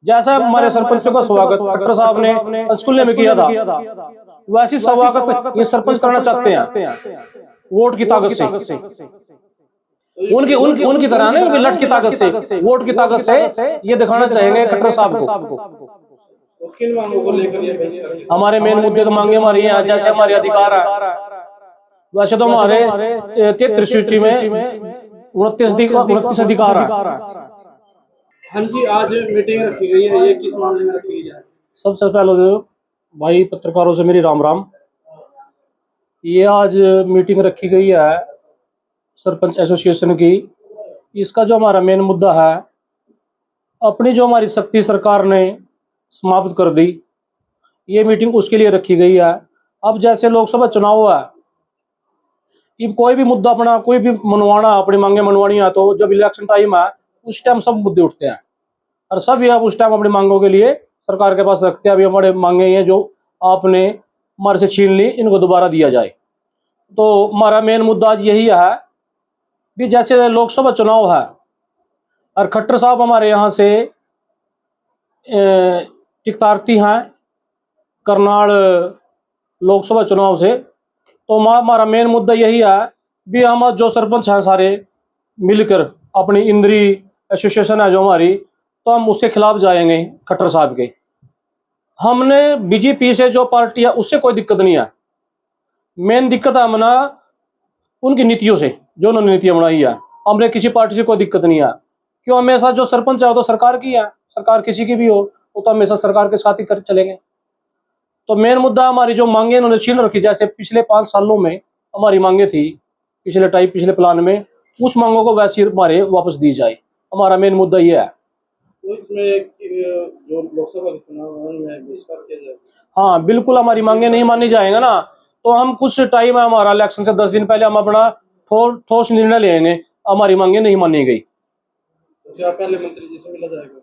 जैसा हमारे सरपंचों का स्वागत कलेक्टर साहब ने पंचकुले में किया था, वैसी स्वागत ये सरपंच करना चाहते हैं वोट की ताकत से। उनकी उनकी उनकी तरह नहीं, लठ की ताकत से, वोट की ताकत से ये दिखाना चाहेंगे कलेक्टर साहब को। तो किन मांगों को लेकर ये बहिष्कार? हमारे मेन मुद्दे तो मांगे हमारी हैं, जैसे हमारे अधिकार है, वैसे तो हमारे 33 सूची में 29 अधिकार है। हाँ जी, आज मीटिंग रखी गई है, ये किस मामले में रखी गई है? सबसे पहले तो भाई पत्रकारों से मेरी राम राम। ये आज मीटिंग रखी गई है सरपंच एसोसिएशन की। इसका जो हमारा मेन मुद्दा है, अपनी जो हमारी शक्ति सरकार ने समाप्त कर दी, ये मीटिंग उसके लिए रखी गई है। अब जैसे लोकसभा चुनाव है, अब कोई भी मुद्दा अपना कोई भी मनवाना, अपनी मांगे मनवानी है, तो जब इलेक्शन टाइम है उस टाइम सब मुद्दे उठते हैं और सब ये उस टाइम अपनी मांगों के लिए सरकार के पास रखते हैं। अभी हमारे मांगे हैं जो आपने हमारे से छीन ली, इनको दोबारा दिया जाए। तो हमारा मेन मुद्दा आज यही है कि जैसे लोकसभा चुनाव है और खट्टर साहब हमारे यहाँ से टिकटार्थी हैं करनाल लोकसभा चुनाव से, तो हमारा मेन मुद्दा यही है भी हम जो सरपंच हैं सारे मिलकर अपनी इंद्री एसोसिएशन है जो हमारी, तो हम उसके खिलाफ जाएंगे खट्टर साहब के। हमने बीजेपी से जो पार्टी है उससे कोई दिक्कत नहीं है, मेन दिक्कत है हमने उनकी नीतियों से, जो उन्होंने नीतियाँ बनाई है। हमने किसी पार्टी से कोई दिक्कत नहीं है, क्यों हमेशा जो सरपंच है वो तो सरकार की है, सरकार किसी की भी हो वो तो हमेशा सरकार के साथ ही कर चलेंगे। तो मेन मुद्दा हमारी जो मांगे उन्होंने छीन रखी, जैसे पिछले 5 सालों में हमारी मांगे थी पिछले प्लान में, उस मांगों को वैसे हमारे वापस दी जाए। हमारा मेन मुद्दा ये है। तो इसमें जो लोकसभा के चुनाव है उनमें बहिष्कार किया जाए? हाँ बिल्कुल, हमारी मांगे नहीं मानी जाएंगे ना, तो हम कुछ टाइम है हमारा इलेक्शन से 10 दिन पहले हम अपना ठोस निर्णय लेंगे। हमारी मांगे नहीं मानी गई तो क्या पहले मंत्री जी से मिला जाएगा?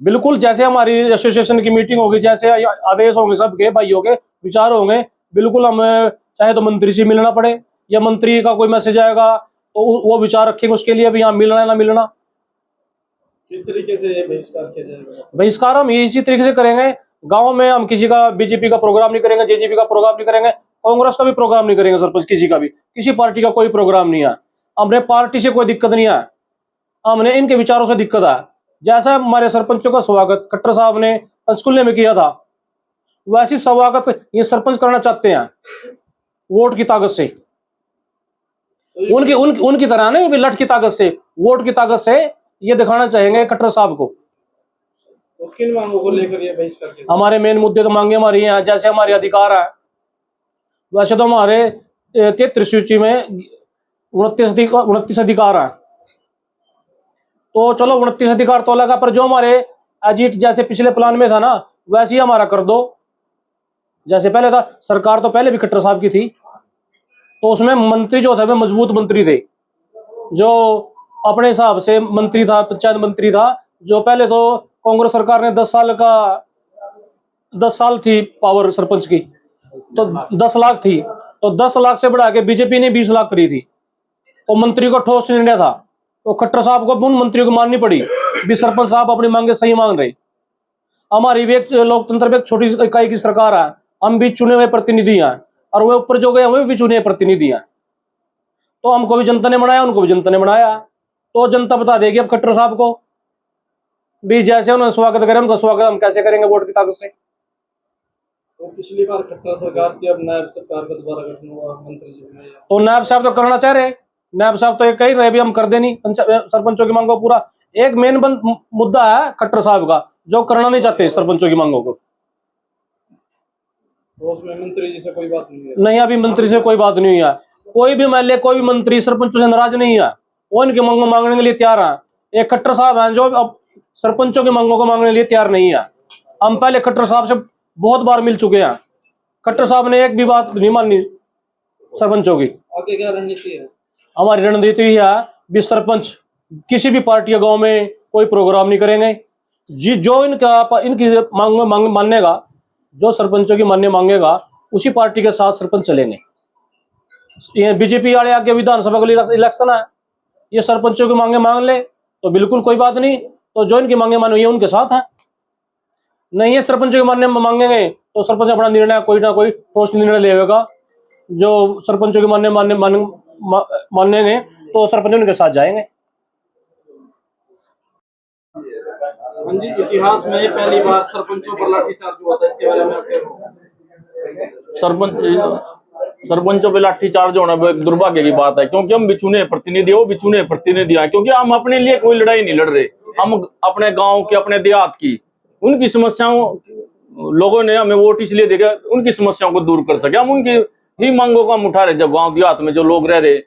बिल्कुल, जैसे हमारी एसोसिएशन की मीटिंग होगी, जैसे आदेश होंगे सबके भाइयों के विचार होंगे, बिल्कुल हम चाहे तो मंत्री से मिलना पड़े या मंत्री का कोई मैसेज आएगा तो वो विचार रखेंगे उसके लिए भी, यहाँ मिलना है ना मिलना। किस तरीके से ये बहिष्कार किया जाएगा? बहिष्कार हम इसी तरीके से करेंगे, गांव में हम किसी का बीजेपी का प्रोग्राम नहीं करेंगे, जेजेपी का प्रोग्राम नहीं करेंगे, कांग्रेस का भी प्रोग्राम नहीं करेंगे, सरपंच किसी का भी, किसी पार्टी का कोई प्रोग्राम नहीं है। हमने पार्टी से कोई दिक्कत नहीं है, हमने इनके विचारों से दिक्कत है। जैसा हमारे सरपंचों का स्वागत कलेक्टर साहब ने पंचकुले में किया था, वैसी स्वागत ये सरपंच करना चाहते हैं वोट की ताकत से। उनकी तरह नहीं, लठ की ताकत से, वोट की ताकत से ये दिखाना चाहेंगे कलेक्टर साहब को। तो किन मांगों को लेकर ये बहिष्कार किया? हमारे मेन मुद्दे तो मांगे हमारी हैं, जैसे हमारे अधिकार है, वैसे तो हमारे 33 सूची में 29 अधिकार है। तो चलो 29 अधिकार तो लगा, पर जो हमारे अजीत जैसे पिछले प्लान में था ना, वैसे ही हमारा कर दो जैसे पहले था। सरकार तो पहले भी खट्टर साहब की थी, तो उसमें मंत्री जो थे वे मजबूत मंत्री थे, जो अपने हिसाब से मंत्री था, पंचायत मंत्री था। जो पहले तो कांग्रेस सरकार ने 10 साल थी पावर सरपंच की, तो 10 लाख थी, तो 10 लाख से बढ़ा के बीजेपी ने 20 लाख करी थी। तो मंत्री को ठोस निर्णय था, तो खट्टर साहब को उन मंत्रियों को माननी पड़ी भी सरपंच साहब अपनी मांगे सही मांग रहे। हमारी भी एक लोकतंत्र में एक छोटी इकाई की सरकार है, हम भी चुने हुए प्रतिनिधि हैं, और वे ऊपर जो गए वे भी चुने हुए प्रतिनिधि हैं। तो हमको भी जनता ने बनाया, उनको भी जनता ने बनाया, तो जनता बता देगी अब खट्टर साहब को भी, जैसे उन्होंने स्वागत करें उनका स्वागत हम कैसे करेंगे वोट की ताकत से। तो पिछली बार खट्टर सरकार थी, अब नायब सरकार का दोबारा गठन हुआ, मंत्री जी बनाए, तो नायब साहब तो करना चाह रहे, नायब साहब तो ये कह रहे भी हम कर देनी सरपंचों की मांगों पूरा। एक मेन मुद्दा है खट्टर साहब का, जो करना नहीं चाहते सरपंचों की मांगों को। तो उसमें मंत्री जी से कोई बात नहीं है? नहीं, अभी मंत्री से कोई बात नहीं है। कोई भी एमएलए कोई भी मंत्री सरपंचों से नाराज नहीं है, वो इनकी मांगों मांगने के लिए तैयार है। एक खट्टर साहब हैं जो अब सरपंचों की मांगों को मांगने के लिए तैयार नहीं है। हम पहले खट्टर साहब से बहुत बार मिल चुके हैं, खट्टर साहब ने एक भी बात नहीं मानी सरपंचों की। आगे क्या रणनीति है? हमारी रणनीति है भी सरपंच किसी भी पार्टी या गांव में कोई प्रोग्राम नहीं करेंगे, जो इनकी मांग मानेगा, जो सरपंचों की मान्य मांगेगा उसी पार्टी के साथ सरपंच चलेंगे। ये बीजेपी वाले आगे विधानसभा का इलेक्शन है, ये सरपंचों की मांगे मांग ले तो बिल्कुल कोई बात नहीं, तो जो इनकी मांगे मानो ये उनके साथ है। नहीं है सरपंचों के मांगेंगे तो सरपंच अपना निर्णय कोई ना कोई ठोस निर्णय लेगा। जो सरपंचों के मानेंगे तो सरपंच उनके साथ जाएंगे। हाँ जी, इतिहास में पहली बार सरपंचों पर लाठीचार्ज हुआ था, इसके बारे में आप क्या कहोगे? सरपंचों पे लाठीचार्ज होना वो एक दुर्भाग्य की बात है, क्योंकि हम भी चुने प्रतिनिधि, वो भी चुने प्रतिनिधि हैं। क्योंकि हम अपने लिए कोई लड़ाई नहीं लड़ रहे, हम अपने गांव की, अपने देहात की, उनकी समस्याओं, लोगों ने हमें वोट इसलिए देगा उनकी समस्याओं को दूर कर सके। हम उनकी ही मांगों को हम उठा रहे। जब गांव देहात में जो लोग रह रहे,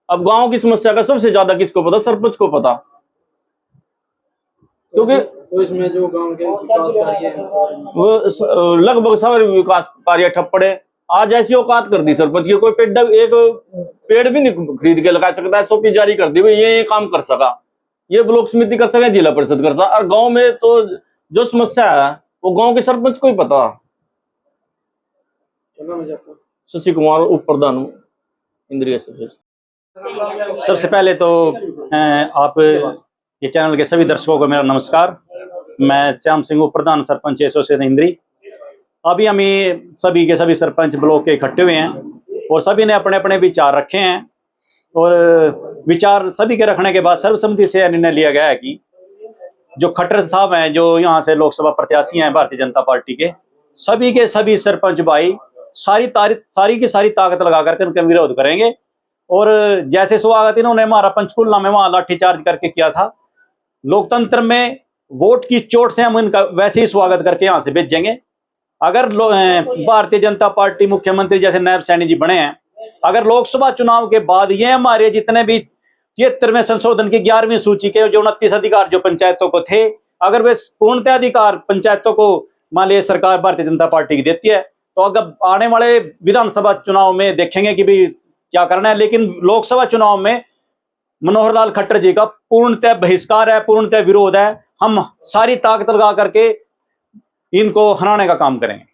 अब गांव की समस्या का सबसे ज्यादा किसको पता? सरपंच को पता। क्योंकि तो इसमें जो गांव के विकास कार्य हैं वो लगभग सारे विकास कार्य ठप पड़े। आज ऐसी औकात कर दी सरपंच की, कोई एक पेड़ भी नहीं खरीद के लगा सकता है। SOP जारी कर दी, ये काम कर सका, ये ब्लॉक समिति कर सके, जिला परिषद कर सका। और गांव में तो जो समस्या है वो गांव के सरपंच को ही पता। शशि कुमार, उप प्रधान हूँ, इंद्रिय एसोसिएशन। सबसे पहले तो आप ये चैनल के सभी दर्शकों को मेरा नमस्कार। मैं श्याम सिंह, उप प्रधान सरपंच एसोसिएशन इंद्री। अभी हम ये सभी के सभी सरपंच ब्लॉक के इकट्ठे हुए हैं और सभी ने अपने अपने विचार रखे हैं। और विचार सभी के रखने के बाद सर्वसम्मति से निर्णय लिया गया है कि जो खट्टर साहब हैं, जो यहाँ से लोकसभा प्रत्याशी हैं भारतीय जनता पार्टी के, सभी के सभी सरपंच भाई सारी की सारी ताकत लगा करके उनका विरोध करेंगे। और जैसे स्वागत इन्होंने हमारा पंचकुला में वहां लाठीचार्ज करके किया था, लोकतंत्र में वोट की चोट से हम इनका वैसे ही स्वागत करके यहाँ से भेजेंगे। अगर भारतीय जनता पार्टी मुख्यमंत्री जैसे नायब सैनी जी बने हैं, अगर लोकसभा चुनाव के बाद ये हमारे जितने भी 73वें संशोधन की 11वीं सूची के जो 29 अधिकार जो पंचायतों को थे, अगर वे पूर्णतः अधिकार पंचायतों को मान लीजिए सरकार भारतीय जनता पार्टी की देती है, तो अगर आने वाले विधानसभा चुनाव में देखेंगे कि भी क्या करना है। लेकिन लोकसभा चुनाव में मनोहर लाल खट्टर जी का पूर्णतः बहिष्कार है, पूर्णतः विरोध है। हम सारी ताकत लगा करके इनको हराने का काम करेंगे।